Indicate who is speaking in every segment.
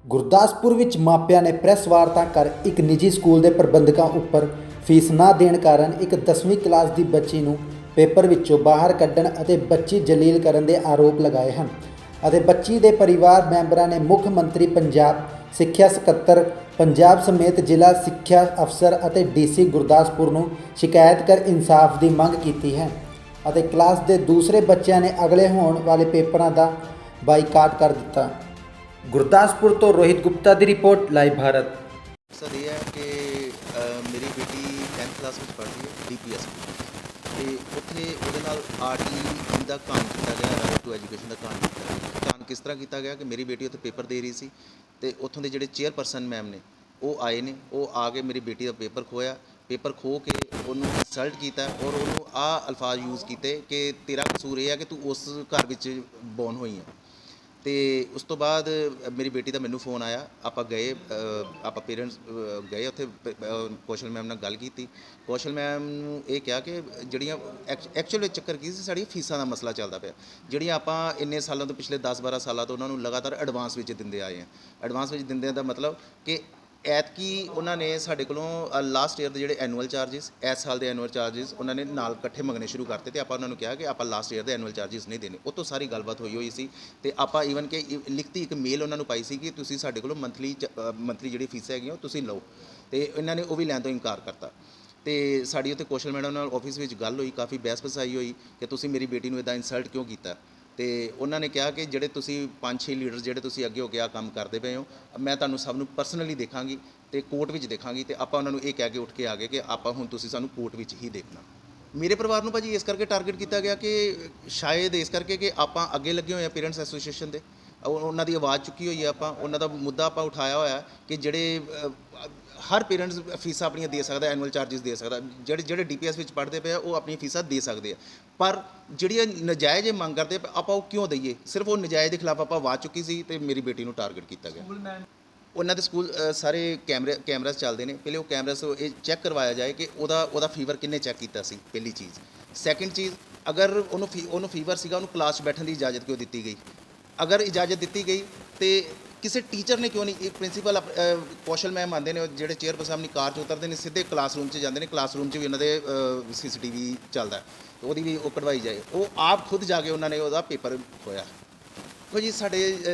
Speaker 1: ਗੁਰਦਾਸਪੁਰ ਵਿੱਚ ਮਾਪਿਆਂ ਨੇ ਪ੍ਰੈਸ ਵਾਰਤਾ ਕਰ ਇੱਕ ਨਿੱਜੀ ਸਕੂਲ ਦੇ ਪ੍ਰਬੰਧਕਾਂ ਉੱਪਰ ਫੀਸ ਨਾ ਦੇਣ ਕਾਰਨ ਇੱਕ 10ਵੀਂ ਕਲਾਸ ਦੀ ਬੱਚੀ ਨੂੰ ਪੇਪਰ ਵਿੱਚੋਂ ਬਾਹਰ ਕੱਢਣ ਅਤੇ ਬੱਚੀ ਜਲੀਲ ਕਰਨ ਦੇ ਆਰੋਪ ਲਗਾਏ ਹਨ ਅਤੇ ਬੱਚੀ ਦੇ ਪਰਿਵਾਰ ਮੈਂਬਰਾਂ ਨੇ ਮੁੱਖ ਮੰਤਰੀ ਪੰਜਾਬ, ਸਿੱਖਿਆ ਸਕੱਤਰ ਪੰਜਾਬ ਸਮੇਤ ਜ਼ਿਲ੍ਹਾ ਸਿੱਖਿਆ ਅਫਸਰ ਅਤੇ ਡੀਸੀ ਗੁਰਦਾਸਪੁਰ ਨੂੰ ਸ਼ਿਕਾਇਤ ਕਰ ਇਨਸਾਫ ਦੀ ਮੰਗ ਕੀਤੀ ਹੈ ਅਤੇ ਕਲਾਸ ਦੇ ਦੂਸਰੇ ਬੱਚਿਆਂ ਨੇ ਅਗਲੇ ਹੋਣ ਵਾਲੇ ਪੇਪਰਾਂ ਦਾ ਬਾਈਕਾਟ ਕਰ ਦਿੱਤਾ। ਗੁਰਦਾਸਪੁਰ ਤੋਂ ਰੋਹਿਤ ਗੁਪਤਾ ਦੀ ਰਿਪੋर्ट ਲਾਈਵ ਭਾਰਤ।
Speaker 2: सर ये है कि मेरी बेटी 10th क्लास में पढ़ रही है DPS ਤੇ ਉੱਥੇ ਉਹਦੇ ਨਾਲ RTE ਦਾ ਕਾਨ ਕੀਤਾ ਗਿਆ, ਰਾਈਟ ਟੂ ਐਜੂਕੇਸ਼ਨ ਦਾ ਕਾਨ ਕੀਤਾ ਗਿਆ। ਕਾਨ ਕਿਸ ਤਰ੍ਹਾਂ ਕੀਤਾ ਗਿਆ ਕਿ ਮੇਰੀ ਬੇਟੀ ਉੱਥੇ ਪੇਪਰ ਦੇ ਰਹੀ ਸੀ ਤੇ ਉੱਥੋਂ ਦੇ ਜਿਹੜੇ ਚੇਅਰਪਰਸਨ ਮੈਮ ਨੇ ਉਹ ਆਏ ਨੇ, ਉਹ ਆ ਕੇ ਮੇਰੀ ਬੇਟੀ ਦਾ ਪੇਪਰ ਖੋਇਆ, ਪੇਪਰ ਖੋ ਕੇ ਉਹਨੂੰ ਇਨਸਲਟ ਕੀਤਾ ਔਰ ਉਹਨੂੰ ਆਹ ਅਲਫਾਜ਼ ਯੂਜ਼ ਕੀਤੇ ਕਿ ਤੇਰਾ ਕਸੂਰ ਇਹ ਹੈ ਕਿ ਤੂੰ ਉਸ ਘਰ ਵਿੱਚ ਬੋਰਨ ਹੋਈ ਹੈ। ਤੇ ਉਸ ਤੋਂ ਬਾਅਦ ਮੇਰੀ ਬੇਟੀ ਦਾ ਮੈਨੂੰ ਫੋਨ ਆਇਆ, ਆਪਾਂ ਗਏ, ਆਪਾਂ ਪੇਰੈਂਟਸ ਗਏ ਉੱਥੇ, ਕੌਸ਼ਲ ਮੈਮ ਨਾਲ ਗੱਲ ਕੀਤੀ। ਕੌਸ਼ਲ ਮੈਮ ਨੂੰ ਇਹ ਕਿਹਾ ਕਿ ਜਿਹੜੀਆਂ ਐਕਚੁਅਲ ਵਿੱਚ ਚੱਕਰ ਕੀ ਸੀ, ਸਾਡੀ ਫੀਸਾਂ ਦਾ ਮਸਲਾ ਚੱਲਦਾ ਪਿਆ, ਜਿਹੜੀਆਂ ਆਪਾਂ ਇੰਨੇ ਸਾਲਾਂ ਤੋਂ, ਪਿਛਲੇ 10-12 ਸਾਲਾਂ ਤੋਂ ਉਹਨਾਂ ਨੂੰ ਲਗਾਤਾਰ ਐਡਵਾਂਸ ਵਿੱਚ ਦਿੰਦੇ ਆਏ ਹਾਂ। ਐਡਵਾਂਸ ਵਿੱਚ ਦਿੰਦੇ ਦਾ ਮਤਲਬ ਕਿ ਐਤਕੀ ਉਹਨਾਂ ਨੇ ਸਾਡੇ ਕੋਲੋਂ ਲਾਸਟ ਈਅਰ ਦੇ ਜਿਹੜੇ ਐਨੂਅਲ ਚਾਰਜਿਸ, ਇਸ ਸਾਲ ਦੇ ਐਨੂਅਲ ਚਾਰਜਿਸ ਉਹਨਾਂ ਨੇ ਨਾਲ ਇਕੱਠੇ ਮੰਗਣੇ ਸ਼ੁਰੂ ਕਰਤੇ ਤੇ ਆਪਾਂ ਉਹਨਾਂ ਨੂੰ ਕਿਹਾ ਕਿ ਆਪਾਂ ਲਾਸਟ ਈਅਰ ਦੇ ਐਨੂਅਲ ਚਾਰਜਿਸ ਨਹੀਂ ਦੇਣੇ। ਉਹ ਤੋਂ ਸਾਰੀ ਗੱਲਬਾਤ ਹੋਈ ਸੀ ਤੇ ਆਪਾਂ ਈਵਨ ਕਿ ਲਿਖਤੀ ਇੱਕ ਮੇਲ ਉਹਨਾਂ ਨੂੰ ਪਾਈ ਸੀ ਕਿ ਤੁਸੀਂ ਸਾਡੇ ਕੋਲੋਂ ਮੰਥਲੀ ਜਿਹੜੀ ਫੀਸ ਹੈਗੀਆਂ ਉਹ ਤੁਸੀਂ ਲਓ, ਤੇ ਇਹਨਾਂ ਨੇ ਉਹ ਵੀ ਲੈਣ ਤੋਂ ਇਨਕਾਰ ਕਰਤਾ। ਤੇ ਸਾਡੀ ਉੱਥੇ ਕੌਸ਼ਲ ਮੈਡਮ ਨਾਲ ਆਫਿਸ ਵਿੱਚ ਗੱਲ ਹੋਈ, ਕਾਫੀ ਬਹਿਸ ਬਸਾਈ ਹੋਈ ਕਿ ਤੁਸੀਂ ਮੇਰੀ ਬੇਟੀ ਨੂੰ ਇੱਦਾਂ ਇਨਸਲਟ ਕਿਉਂ ਕੀਤਾ। ਤੇ ਉਹਨਾਂ ਨੇ ਕਿਹਾ ਕਿ ਜਿਹੜੇ ਤੁਸੀਂ 5-6 ਲੀਡਰ ਜਿਹੜੇ ਤੁਸੀਂ ਅੱਗੇ ਹੋ ਕੇ ਆ ਕੰਮ ਕਰਦੇ ਪਏ ਹੋ, ਮੈਂ ਤੁਹਾਨੂੰ ਸਭ ਨੂੰ ਪਰਸਨਲੀ ਦੇਖਾਂਗੀ ਤੇ ਕੋਰਟ ਵਿੱਚ ਦੇਖਾਂਗੀ। ਤੇ ਆਪਾਂ ਉਹਨਾਂ ਨੂੰ ਇਹ ਕਹਿ ਕੇ ਉੱਠ ਕੇ ਆ ਗਏ ਕਿ ਆਪਾਂ ਹੁਣ ਤੁਸੀਂ ਸਾਨੂੰ ਕੋਰਟ ਵਿੱਚ ਹੀ ਦੇਖਣਾ। ਮੇਰੇ ਪਰਿਵਾਰ ਨੂੰ ਭਾਜੀ ਇਸ ਕਰਕੇ ਟਾਰਗੇਟ ਕੀਤਾ ਗਿਆ ਕਿ ਸ਼ਾਇਦ ਇਸ ਕਰਕੇ ਕਿ ਆਪਾਂ ਅੱਗੇ ਲੱਗੇ ਹੋਏ ਆ ਪੇਰੈਂਟਸ ਐਸੋਸੀਏਸ਼ਨ ਦੇ, ਉਹਨਾਂ ਦੀ ਆਵਾਜ਼ ਚੁੱਕੀ ਹੋਈ ਹੈ, ਆਪਾਂ ਉਹਨਾਂ ਦਾ ਮੁੱਦਾ ਆਪਾਂ ਉਠਾਇਆ ਹੋਇਆ ਕਿ ਜਿਹੜੇ ਹਰ ਪੇਰੈਂਟਸ ਫੀਸਾਂ ਆਪਣੀਆਂ ਦੇ ਸਕਦਾ, ਐਨੂਅਲ ਚਾਰਜਿਸ ਦੇ ਸਕਦਾ, ਜਿਹੜੇ DPS ਵਿੱਚ ਪੜ੍ਹਦੇ ਪਏ ਆ ਉਹ ਆਪਣੀਆਂ ਫੀਸਾਂ ਦੇ ਸਕਦੇ ਆ, ਪਰ ਜਿਹੜੀਆਂ ਨਜਾਇਜ਼ ਮੰਗ ਕਰਦੇ ਆਪਾਂ ਉਹ ਕਿਉਂ ਦਈਏ। ਸਿਰਫ ਉਹ ਨਜਾਇਜ਼ ਦੇ ਖਿਲਾਫ ਆਪਾਂ ਆਵਾਜ਼ ਚੁੱਕੀ ਸੀ ਤੇ ਮੇਰੀ ਬੇਟੀ ਨੂੰ ਟਾਰਗੇਟ ਕੀਤਾ ਗਿਆ। ਉਹਨਾਂ ਦੇ ਸਕੂਲ ਸਾਰੇ ਕੈਮਰਾਸ ਚੱਲਦੇ ਨੇ, ਪਹਿਲੇ ਉਹ ਕੈਮਰਾਸ ਇਹ ਚੈੱਕ ਕਰਵਾਇਆ ਜਾਏ ਕਿ ਉਹਦਾ ਫੀਵਰ ਕਿੰਨੇ ਚੈੱਕ ਕੀਤਾ ਸੀ, ਪਹਿਲੀ ਚੀਜ਼। ਸੈਕਿੰਡ ਚੀਜ਼, ਅਗਰ ਉਹਨੂੰ ਫੀਵਰ ਸੀਗਾ, ਉਹਨੂੰ ਕਲਾਸ 'ਚ ਬੈਠਣ ਦੀ ਇਜਾਜ਼ਤ ਕਿਉਂ ਦਿੱਤੀ ਗਈ। ਅਗਰ ਇਜਾਜ਼ਤ ਦਿੱਤੀ ਗਈ ਤੇ ਕਿਸੇ ਟੀਚਰ ਨੇ ਕਿਉਂ ਨਹੀਂ, ਇੱਕ ਪ੍ਰਿੰਸੀਪਲ ਕੌਸ਼ਲ ਮੈਮ ਆਉਂਦੇ ਨੇ, ਜਿਹੜੇ ਚੇਅਰਪਰਸਨ ਆਪਣੀ ਕਾਰ 'ਚ ਉਤਰਦੇ ਨੇ, ਸਿੱਧੇ ਕਲਾਸਰੂਮ 'ਚ ਜਾਂਦੇ ਨੇ, ਕਲਾਸਰੂਮ 'ਚ ਵੀ ਉਹਨਾਂ ਦੇ CCTV ਚੱਲਦਾ, ਉਹਦੀ ਵੀ ਉਹ ਕਢਵਾਈ ਜਾਏ। ਉਹ ਆਪ ਖੁਦ ਜਾ ਕੇ ਉਹਨਾਂ ਨੇ ਉਹਦਾ ਪੇਪਰ ਖੋਇਆ। ਦੇਖੋ ਜੀ,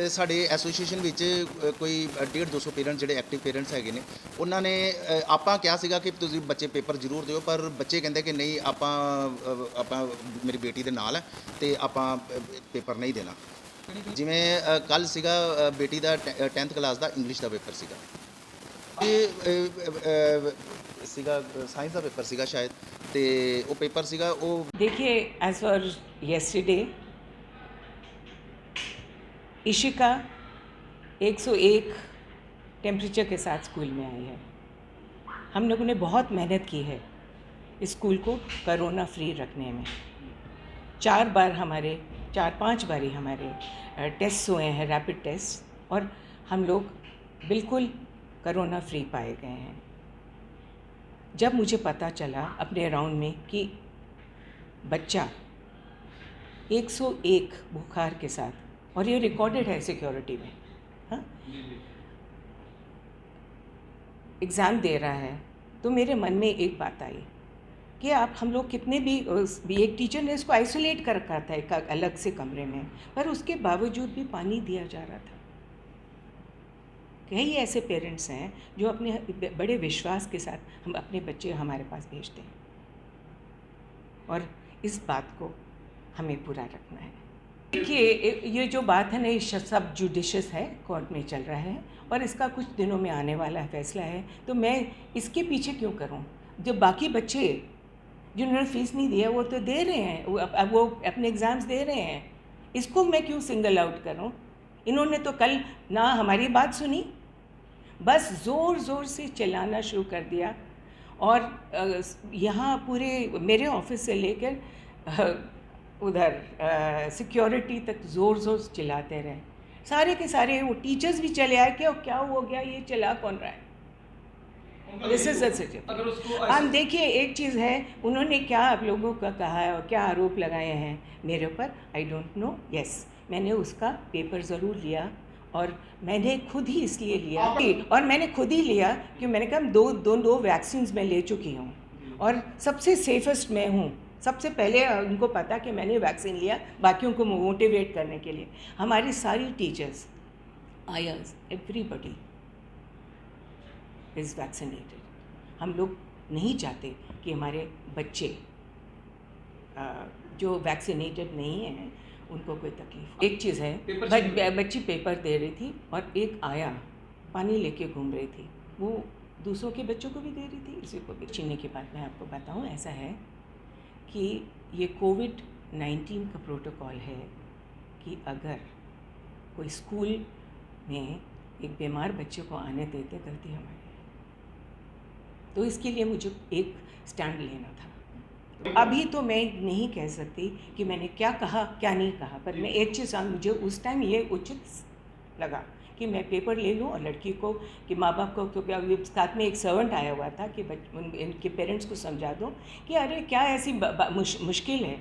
Speaker 2: ਸਾਡੇ ਐਸੋਸੀਏਸ਼ਨ ਵਿੱਚ ਕੋਈ 150-200 ਪੇਰੈਂਟਸ ਜਿਹੜੇ ਐਕਟਿਵ ਪੇਰੈਂਟਸ ਹੈਗੇ ਨੇ, ਉਹਨਾਂ ਨੇ ਆਪਾਂ ਕਿਹਾ ਸੀਗਾ ਕਿ ਤੁਸੀਂ ਬੱਚੇ ਪੇਪਰ ਜ਼ਰੂਰ ਦਿਓ, ਪਰ ਬੱਚੇ ਕਹਿੰਦੇ ਕਿ ਨਹੀਂ, ਆਪਾਂ ਮੇਰੀ ਬੇਟੀ ਦੇ ਨਾਲ ਹੈ ਤੇ ਆਪਾਂ ਪੇਪਰ ਨਹੀਂ ਦੇਣਾ। ਜਿਵੇਂ ਕੱਲ੍ਹ ਸੀਗਾ ਬੇਟੀ ਦਾ 10th ਕਲਾਸ ਦਾ ਇੰਗਲਿਸ਼ ਦਾ ਪੇਪਰ ਸੀਗਾ, ਸਾਇੰਸ ਦਾ ਪੇਪਰ ਸੀਗਾ ਸ਼ਾਇਦ, ਤੇ ਉਹ ਪੇपर ਸੀਗਾ ਉਹ।
Speaker 3: देखिए, as for yesterday Ishika 101 temperature के साथ स्कूल में आई है। हम लोगों ने बहुत मेहनत की है इस स्कूल को कोरोना फ्री रखने में। 4-5 बार ही हमारे टेस्ट हुए हैं, रैपिड टेस्ट, और हम लोग बिल्कुल कोरोना फ्री पाए गए हैं। जब मुझे पता चला अपने अराउंड में कि बच्चा 101 बुखार के साथ, और ये रिकॉर्डेड है सिक्योरिटी में, हाँ, एग्ज़ाम दे रहा है, तो मेरे मन में एक बात आई कि आप हम लोग कितने भी एक टीचर ने इसको आइसोलेट कर रखा था एक अलग से कमरे में, पर उसके बावजूद भी पानी दिया जा रहा था। कई ऐसे पेरेंट्स हैं जो अपने बड़े विश्वास के साथ हम अपने बच्चे हमारे पास भेजते हैं, और इस बात को हमें पूरा रखना है। देखिए, ये जो बात है ना, ये सब जुडिशियस है, कोर्ट में चल रहा है और इसका कुछ दिनों में आने वाला फैसला है, तो मैं इसके पीछे क्यों करूं। जो बाकी बच्चे जिन्होंने फ़ीस नहीं दिया वो तो दे रहे हैं, वो अपने एग्ज़ाम्स दे रहे हैं, इसको मैं क्यों सिंगल आउट करूं। इन्होंने तो कल ना हमारी बात सुनी, बस ज़ोर से चिल्लाना शुरू कर दिया, और यहाँ पूरे मेरे ऑफिस से लेकर उधर सिक्योरिटी तक ज़ोर से चिल्लाते रहे। सारे के सारे वो टीचर्स भी चले आए कि क्या हो गया, ये चिल्ला कौन रहा है। दिस इज हम देखिए, एक चीज़ है, उन्होंने क्या आप लोगों का कहा है और क्या आरोप लगाए हैं मेरे ऊपर, आई डोंट नो। यस, मैंने उसका पेपर ज़रूर लिया और मैंने खुद ही इसलिए लिया और मैंने खुद ही लिया कि मैंने कहा दो वैक्सीन्स मैं ले चुकी हूँ और सबसे सेफेस्ट मैं हूँ। सबसे पहले उनको पता कि मैंने वैक्सीन लिया, बाकियों को मोटिवेट करने के लिए। हमारी सारी टीचर्स, आयाज, एवरीबडी इज़ वैक्सीनेटेड। हम लोग नहीं चाहते कि हमारे बच्चे जो वैक्सीनेटेड नहीं हैं उनको कोई तकलीफ। एक चीज़ है, बच्ची पेपर दे रही थी और एक आया पानी लेके घूम रही थी, वो दूसरों के बच्चों को भी दे रही थी, इसी को भी छीनने के बाद मैं आपको बताऊं, ऐसा है कि ये कोविड-19 का प्रोटोकॉल है कि अगर कोई स्कूल में एक बीमार बच्चे को आने देते, गलती हमारी है। तो इसके लिए मुझे एक स्टैंड लेना था। अभी तो मैं नहीं कह सकती कि मैंने क्या कहा क्या नहीं कहा, पर मैं एक चीज़, मुझे उस टाइम ये उचित लगा कि मैं पेपर ले लूँ और लड़की को, कि माँ बाप को, क्योंकि साथ में एक सर्वेंट आया हुआ था, कि इनके पेरेंट्स को समझा दूँ कि अरे क्या ऐसी मुश्किल है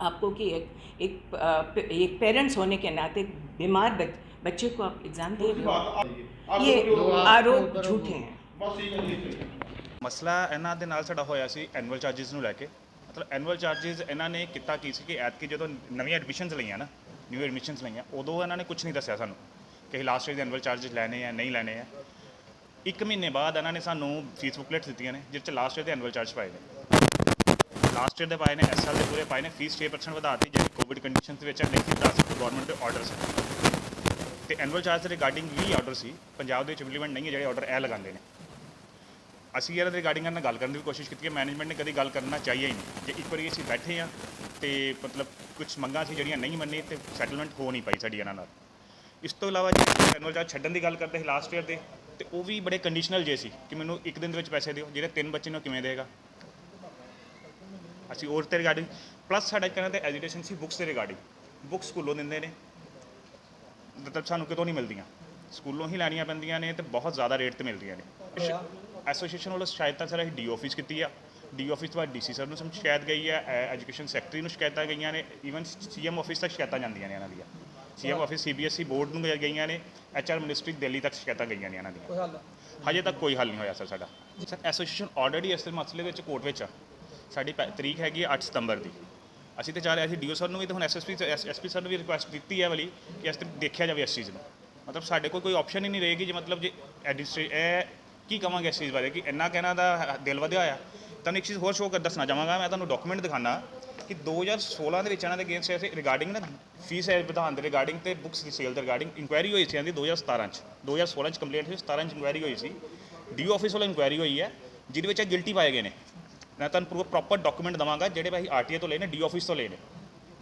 Speaker 3: आपको कि एक पेरेंट्स होने के नाते बीमार बच्चे को आप एग्ज़ाम दे रहे हो। ये आरोप झूठे हैं।
Speaker 4: ਮਸਲਾ ਇਹਨਾਂ ਦੇ ਨਾਲ ਸਾਡਾ ਹੋਇਆ ਸੀ ਐਨੂਅਲ ਚਾਰजेस ਨੂੰ ਲੈ ਕੇ। ਮਤਲਬ ਐਨੂਅਲ ਚਾਰजेस ਇਹਨਾਂ ਨੇ ਕੀਤਾ ਕੀ ਸੀ ਕਿ ਐਤਕੀ ਜਦੋਂ ਨਵੀਆਂ ਐਡਮਿਸ਼ਨਸ ਲਈਆਂ ਨਾ, ਨਿਊ ਐਡਮਿਸ਼ਨਸ ਲਈਆਂ, ਉਦੋਂ ਇਹਨਾਂ ਨੇ ਕੁਝ ਨਹੀਂ ਦੱਸਿਆ ਸਾਨੂੰ ਕਿ ਲਾਸਟ ਈਅਰ ਦੇ ਐਨੂਅਲ ਚਾਰजेस ਲੈਣੇ ਆ ਨਹੀਂ ਲੈਣੇ ਆ। 1 ਮਹੀਨੇ ਬਾਅਦ ਇਹਨਾਂ ਨੇ ਸਾਨੂੰ ਫੀਸ ਬੁਕਲੇਟਸ ਦਿੱਤੀਆਂ ਨੇ ਜਿਸ 'ਚ ਲਾਸਟ ਈਅਰ ਦੇ ਐਨੂਅਲ ਚਾਰਜ ਪਾਏ ਨੇ, ਲਾਸਟ ਈਅਰ ਦੇ ਪਾਏ ਨੇ, ਇਸ ਸਾਲ ਦੇ ਪੂਰੇ ਪਾਏ ਨੇ। ਫੀਸ 6% ਵਧਾਤੀ ਜਿਹੜੀ ਕੋਵਿਡ ਕੰਡੀਸ਼ਨ ਦੇ ਵਿੱਚ ਨਹੀਂ ਸੀ ਵਧਾ ਸਕਦੀ, ਗਵਰਨਮੈਂਟ ਦੇ ਆਰਡਰ ਸੀ। ਤੇ ਐਨੂਅਲ ਚਾਰਜ ਦੇ ਰਿਗਾਰਡਿੰਗ ਵੀ ਆਰਡਰ ਸੀ, ਪੰਜਾਬ ਦੇ ਵਿੱਚ ਇੰਪਲੀਮੈਂਟ ਨਹੀਂ ਹੈ ਜਿਹੜੇ ਆਰਡਰ ਇਹ ਲਗਾਉਂਦੇ ਨੇ। ਅਸੀਂ ਇਹਨਾਂ ਦੇ ਰਿਗਾਰਡਿੰਗ ਨਾਲ ਗੱਲ ਕਰਨ ਦੀ ਵੀ ਕੋਸ਼ਿਸ਼ ਕੀਤੀ ਹੈ, ਮੈਨੇਜਮੈਂਟ ਨੇ ਕਦੀ ਗੱਲ ਕਰਨਾ ਚਾਹੀਏ ਹੀ ਨਹੀਂ। ਜੇ ਇੱਕ ਵਾਰੀ ਅਸੀਂ ਬੈਠੇ ਹਾਂ ਤੇ ਮਤਲਬ ਕੁਝ ਮੰਗਾਂ ਸੀ ਜਿਹੜੀਆਂ ਨਹੀਂ ਮੰਨੀ ਤੇ ਸੈਟਲਮੈਂਟ ਹੋ ਨਹੀਂ ਪਾਈ ਸਾਡੀ ਇਹਨਾਂ ਨਾਲ। ਇਸ ਤੋਂ ਇਲਾਵਾ ਜੇ ਐਨੂਅਲ ਚਾਰਜ ਛੱਡਣ ਦੀ ਗੱਲ ਕਰਦੇ ਸੀ ਲਾਸਟ ਈਅਰ ਦੇ, ਤੇ ਉਹ ਵੀ ਬੜੇ ਕੰਡੀਸ਼ਨਲ ਜੇ ਸੀ ਕਿ ਮੈਨੂੰ 1 ਦਿਨ ਦੇ ਵਿੱਚ ਪੈਸੇ ਦਿਓ, ਜਿਹੜੇ 3 ਬੱਚੇ ਨੂੰ ਕਿਵੇਂ ਦੇਗਾ। ਅਸੀਂ ਹੋਰ ਤੇ ਰਿਗਾਰਡਿੰਗ ਪਲੱਸ ਸਾਡਾ ਕਹਿੰਦਾ ਤੇ ਐਜੂਕੇਸ਼ਨ ਸੀ ਬੁੱਕਸ ਦੇ ਰਿਗਾਰਡਿੰਗ, ਬੁੱਕਸ ਸਕੂਲੋਂ ਦਿੰਦੇ ਨੇ, ਮਤਲਬ ਸਾਨੂੰ ਕਿਤੋਂ ਨਹੀਂ ਮਿਲਦੀਆਂ, ਸਕੂਲੋਂ ਹੀ ਲੈਣੀਆਂ ਪੈਂਦੀਆਂ ਨੇ ਤੇ ਬਹੁਤ ਜ਼ਿਆਦਾ ਰੇਟ 'ਤੇ ਮਿਲਦੀਆਂ ਨੇ। ਐਸੋਸੀਏਸ਼ਨ ਵੱਲੋਂ ਸ਼ਿਕਾਇਤ ਤਾਂ ਸਰ ਅਸੀਂ ਡੀ ਆਫਿਸ ਕੀਤੀ ਆ, ਡੀ ਆਫਿਸ ਤੋਂ ਬਾਅਦ ਡੀਸੀ ਸਰ ਨੂੰ ਸ਼ਿਕਾਇਤ ਗਈ ਹੈ, ਐਜੂਕੇਸ਼ਨ ਸੈਕਟਰੀ ਨੂੰ ਸ਼ਿਕਾਇਤਾਂ ਗਈਆਂ ਨੇ, ਈਵਨ ਸੀਐਮ ਆਫਿਸ ਤੱਕ ਸ਼ਿਕਾਇਤਾਂ ਜਾਂਦੀਆਂ ਨੇ ਇਹਨਾਂ ਦੀਆਂ, ਸੀਐਮ ਆਫਿਸ ਸੀਬੀਐਸਈ ਬੋਰਡ ਨੂੰ ਗਈਆਂ ਨੇ, ਐਚਆਰ ਮਿਨਿਸਟਰੀ ਦਿੱਲੀ ਤੱਕ ਸ਼ਿਕਾਇਤਾਂ ਗਈਆਂ ਨੇ ਇਹਨਾਂ ਦੀਆਂ। ਹਜੇ ਤੱਕ ਕੋਈ ਹੱਲ ਨਹੀਂ ਹੋਇਆ ਸਰ ਸਾਡਾ। ਸਰ ਐਸੋਸੀਏਸ਼ਨ ਆਲਰੇਡੀ ਇਸ ਮਸਲੇ ਵਿੱਚ ਕੋਰਟ ਵਿੱਚ ਆ, ਸਾਡੀ ਤਰੀਕ ਹੈਗੀ 8 ਸਤੰਬਰ ਦੀ। ਅਸੀਂ ਤਾਂ ਚਾਹ ਰਹੇ ਸੀ ਡੀਓ ਸਰ ਨੂੰ ਵੀ ਤੇ ਹੁਣ ਐਸਪੀ ਸਰ ਨੂੰ ਵੀ ਰਿਕੁਐਸਟ ਦਿੱਤੀ ਹੈ ਵਾਲੀ ਕਿ ਇਸ 'ਤੇ ਦੇਖਿਆ ਜਾਵੇ ਇਸ ਚੀਜ਼ ਨੂੰ। ਮਤਲਬ ਸਾਡੇ ਕੋਲ ਕੋਈ ਆਪਸ਼ਨ ਹੀ ਨਹੀਂ ਰਹੇਗੀ ਜੇ ਮਤਲਬ ਜੇ ਇਹ ਕੀ ਕਹਾਂਗੇ ਇਸ ਚੀਜ਼ ਬਾਰੇ ਕਿ ਇੰਨਾ ਕਹਿਣਾ ਦਾ ਦਿਲ ਵਧਿਆ ਹੋਇਆ। ਤੁਹਾਨੂੰ ਇੱਕ ਚੀਜ਼ ਹੋਰ ਸ਼ੋਅ ਕਰ ਦੱਸਣਾ ਚਾਹਾਂਗਾ, ਮੈਂ ਤੁਹਾਨੂੰ ਡਾਕੂਮੈਂਟ ਦਿਖਾਉਣਾ ਕਿ 2016 ਦੇ ਵਿੱਚ ਇਹਨਾਂ ਦੇ ਅਗੇਂਸਟ ਐਸੇ ਰਿਗਾਰਡਿੰਗ ਨਾ ਫੀਸ ਵਧਾਉਣ ਦੇ ਰਿਗਾਰਡਿੰਗ ਤੇ ਬੁੱਕਸ ਦੀ ਸੇਲ ਦੇ ਰਿਗਾਰਡਿੰਗ ਇਨਕੁਆਇਰੀ ਹੋਈ ਸੀ ਇਹਨਾਂ ਦੀ 2017 'ਚ। 2016 'ਚ ਕੰਪਲੇਂਟ ਹੋਈ, 17 'ਚ ਇਨਕੁਆਇਰੀ ਹੋਈ ਸੀ, ਡੀਓ ਆਫਿਸ ਵੱਲੋਂ ਇਨਕੁਆਇਰੀ ਹੋਈ ਹੈ ਜਿਹਦੇ ਵਿੱਚ ਗਿਲਟੀ ਪਾਏ ਗਏ ਨੇ। ਮੈਂ ਤੁਹਾਨੂੰ ਪ੍ਰੋਪਰ ਡਾਕੂਮੈਂਟ ਦੇਵਾਂਗਾ ਜਿਹੜੇ ਭਾਈ ਆਰਟੀਏ ਤੋਂ ਲਏ ਨੇ, ਡੀ ਆਫਿਸ ਤੋਂ ਲਏ ਨੇ,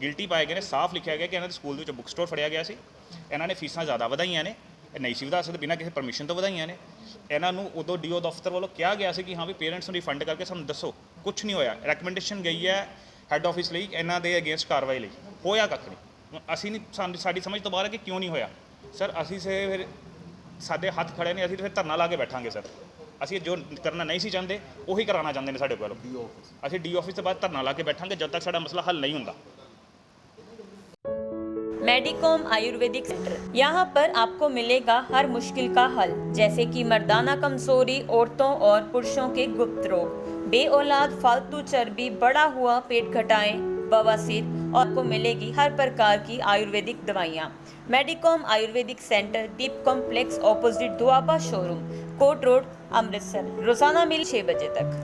Speaker 4: ਗਿਲਟੀ ਪਾਏ ਗਏ ਨੇ। ਸਾਫ਼ ਲਿਖਿਆ ਗਿਆ ਕਿ ਇਹਨਾਂ ਦੇ ਸਕੂਲ ਦੇ ਵਿੱਚ ਬੁੱਕ ਸਟੋਰ ਫੜਿਆ ਗਿਆ ਸੀ, ਇਹਨਾਂ ਨੇ ਫੀਸਾਂ ਜ਼ਿਆਦਾ ਵਧਾਈਆਂ ਨੇ, ਇਹ ਨਹੀਂ ਸੀ ਵਧਾ ਸਕਦੇ, ਬਿਨਾਂ ਕਿਸੇ ਪਰਮਿਸ਼ਨ ਤੋਂ ਵਧਾਈਆਂ ਨੇ। ਇਹਨਾਂ ਨੂੰ ਉਦੋਂ ਡੀਓ ਦਫ਼ਤਰ ਵੱਲੋਂ ਕਿਹਾ ਗਿਆ ਸੀ ਕਿ ਹਾਂ ਵੀ ਪੇਰੈਂਟਸ ਨੂੰ ਰਿਫੰਡ ਕਰਕੇ ਸਾਨੂੰ ਦੱਸੋ, ਕੁਝ ਨਹੀਂ ਹੋਇਆ। ਰეკਮੈਂਡੇਸ਼ਨ ਗਈ ਹੈ ਹੈੱਡ ਆਫਿਸ ਲਈ ਇਹਨਾਂ ਦੇ ਅਗੇਂਸਟ ਕਾਰਵਾਈ ਲਈ, ਹੋਇਆ ਕੱਖ ਨਹੀਂ। ਅਸੀਂ ਨਹੀਂ, ਸਾਡੀ ਸਮਝ ਤੋਂ ਬਾਹਰ ਹੈ ਕਿ ਕਿਉਂ ਨਹੀਂ ਹੋਇਆ। ਸਰ ਅਸੀਂ ਫਿਰ ਸਾਡੇ ਹੱਥ ਖੜੇ ਨੇ, ਅਸੀਂ ਤਾਂ ਫਿਰ ਧਰਨਾ ਲਾ ਕੇ ਬੈਠਾਂਗੇ ਸਰ। ਅਸੀਂ ਜੋ ਕਰਨਾ ਨਹੀਂ ਸੀ ਚਾਹੁੰਦੇ ਉਹੀ ਕਰਾਉਣਾ ਚਾਹੁੰਦੇ ਨੇ ਸਾਡੇ ਕੋਲ। ਅਸੀਂ ਡੀ ਆਫਿਸ ਤੋਂ ਬਾਅਦ ਧਰਨਾ ਲਾ ਕੇ बैठांगे जब तक साडा मसला हल नहीं होता।
Speaker 5: मेडिकॉम आयुर्वेदिक सेंटर, यहाँ पर आपको मिलेगा हर मुश्किल का हल, जैसे कि मर्दाना कमजोरी, औरतों और पुरुषों के गुप्त रोग, बे औलाद, फालतू चर्बी, बड़ा हुआ पेट घटाएं, बवासीर, और आपको मिलेगी हर प्रकार की आयुर्वेदिक दवाइयाँ। Medicom Ayurvedic centre, Deep complex, opposite Doaba showroom, court road, Amritsar. रोजाना मिल 6 बजे तक।